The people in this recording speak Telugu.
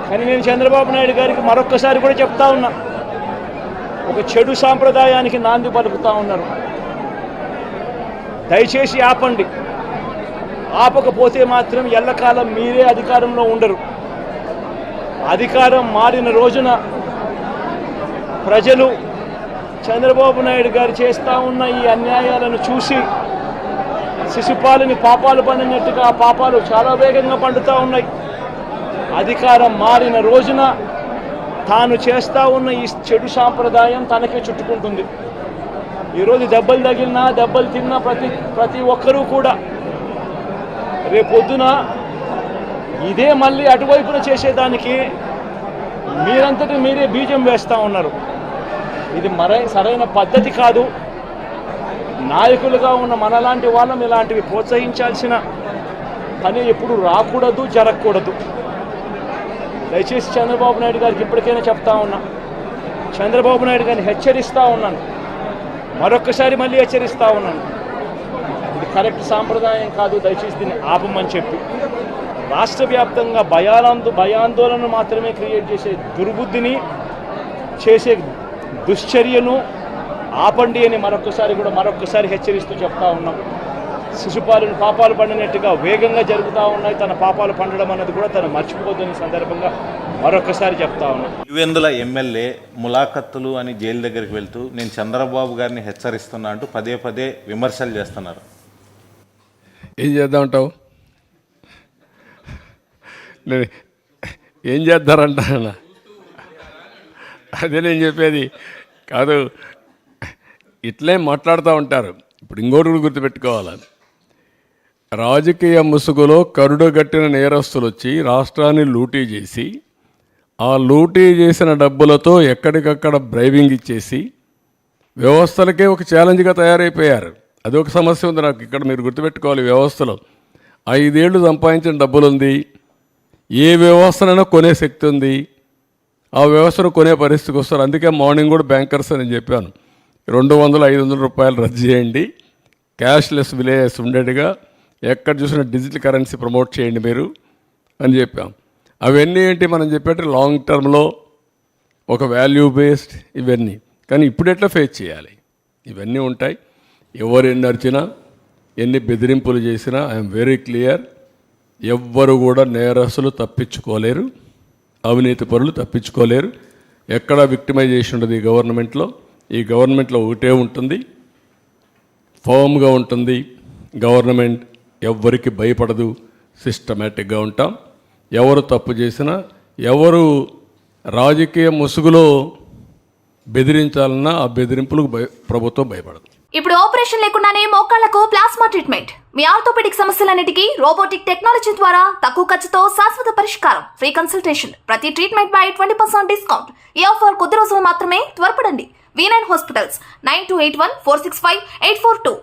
కానీ నేను చంద్రబాబు నాయుడు గారికి మరొక్కసారి కూడా చెప్తా ఉన్నా, ఒక చెడు సాంప్రదాయానికి నాంది పలుకుతా ఉన్నారు. దయచేసి ఆపండి. ఆపకపోతే మాత్రం ఎల్లకాలం మీరే అధికారంలో ఉండరు. అధికారం మారిన రోజున ప్రజలు చంద్రబాబు నాయుడు గారు చేస్తూ ఉన్న ఈ అన్యాయాలను చూసి శిశుపాలని పాపాలు పండినట్టుగా ఆ పాపాలు చాలా వేగంగా పండుతూ ఉన్నాయి. అధికారం మారిన రోజున తాను చేస్తూ ఉన్న ఈ చెడు సాంప్రదాయం తనకే చుట్టుకుంటుంది. ఈరోజు దెబ్బలు తగిలినా దెబ్బలు తిన్నా ప్రతి ఒక్కరూ కూడా రేపొద్దున ఇదే మళ్ళీ అటువైపున చేసేదానికి మీరంతటి మీరే బీజం వేస్తూ ఉన్నారు. ఇది సరైన పద్ధతి కాదు. నాయకులుగా ఉన్న మనలాంటి వాళ్ళం ఇలాంటివి ప్రోత్సహించాల్సిన పని ఎప్పుడు రాకూడదు, జరగకూడదు. దయచేసి చంద్రబాబు నాయుడు గారికి ఇప్పటికైనా చెప్తా ఉన్నా, చంద్రబాబు నాయుడు గారిని హెచ్చరిస్తూ ఉన్నాను, మరొక్కసారి మళ్ళీ హెచ్చరిస్తూ ఉన్నాను. ఇది కరెక్ట్ సాంప్రదాయం కాదు, దయచేసి దీన్ని ఆపమని చెప్పి రాష్ట్ర వ్యాప్తంగా భయాందోళన మాత్రమే క్రియేట్ చేసే దుర్బుద్ధిని చేసే దుశ్చర్యను ఆపండి అని మరొక్కసారి హెచ్చరిస్తూ చెప్తా ఉన్నాం. శిశుపాలను పాపాలు పండినట్టుగా వేగంగా జరుగుతూ ఉన్నాయి. తన పాపాలు పండడం అన్నది కూడా తను మర్చిపోతున్న సందర్భంగా మరొక్కసారి చెప్తా ఉన్నాం. ఇవెందుల ఎమ్మెల్యే ములాఖత్తులు అని జైలు దగ్గరికి వెళ్తూ నేను చంద్రబాబు గారిని హెచ్చరిస్తున్నా అంటూ పదే విమర్శలు చేస్తున్నారు. ఏం చేద్దామంటావు? నేను ఏం చేద్దారంట, అదే నేను చెప్పేది కాదు. ఇట్లే మాట్లాడుతూ ఉంటారు. ఇప్పుడు ఇంకోటి గుర్తుపెట్టుకోవాలి, రాజకీయ ముసుగులో కరుడుగట్టిన నేరస్తులు వచ్చి రాష్ట్రాన్ని లూటీ చేసి ఆ లూటీ చేసిన డబ్బులతో ఎక్కడికక్కడ బ్రైవింగ్ ఇచ్చేసి వ్యవస్థలకే ఒక ఛాలెంజ్గా తయారైపోయారు. అదొక సమస్య ఉంది నాకు. ఇక్కడ మీరు గుర్తుపెట్టుకోవాలి, వ్యవస్థలో 5 ఏళ్ళు సంపాదించిన డబ్బులు ఉంది, ఏ వ్యవస్థనైనా కొనే శక్తి ఉంది, ఆ వ్యవస్థను కొనే పరిస్థితికి వస్తారు. అందుకే మార్నింగ్ కూడా బ్యాంకర్స్ అని చెప్పాను, 200-500 రూపాయలు రద్దు చేయండి, క్యాష్లెస్ విలేజెస్ ఉండేట్టుగా ఎక్కడ చూసినా డిజిటల్ కరెన్సీ ప్రమోట్ చేయండి మీరు అని చెప్పాం. అవన్నీ ఏంటి మనం చెప్పేటి లాంగ్ టర్మ్లో ఒక వాల్యూ బేస్డ్ ఇవన్నీ. కానీ ఇప్పుడు ఎట్లా ఫేస్ చేయాలి? ఇవన్నీ ఉంటాయి. ఎవరు ఎన్ని అరిచినా ఎన్ని బెదిరింపులు చేసినా ఐఎమ్ వెరీ క్లియర్, ఎవ్వరు కూడా నేరస్తులు తప్పించుకోలేరు, అవినీతి పరులు తప్పించుకోలేరు. ఎక్కడ విక్టిమైజేషన్ ఉండదు ఈ గవర్నమెంట్లో. ఈ గవర్నమెంట్లో ఒకటే ఉంటుంది, ఫర్మ్గా ఉంటుంది గవర్నమెంట్, ఎవ్వరికి భయపడదు, సిస్టమేటిక్గా ఉంటాం. ఎవరు తప్పు చేసినా, ఎవరు రాజకీయ ముసుగులో బెదిరించాలన్నా ఆ బెదిరింపులకు ప్రభుత్వం భయపడదు. ఇప్పుడు ఆపరేషన్ లేకుండానే మోకాళ్లకు ప్లాస్మా ట్రీట్మెంట్. మీ ఆర్థోపెడిక్ సమస్యలన్నిటికీ రోబోటిక్ టెక్నాలజీ ద్వారా తక్కువ ఖర్చుతో శాశ్వత పరిష్కారం. Free consultation. ప్రతి ట్రీట్మెంట్ పై 20% డిస్కౌంట్. ఈ ఆఫర్ కొద్ది రోజులు మాత్రమే. త్వరపడండి. V9 hospitals 9281465842.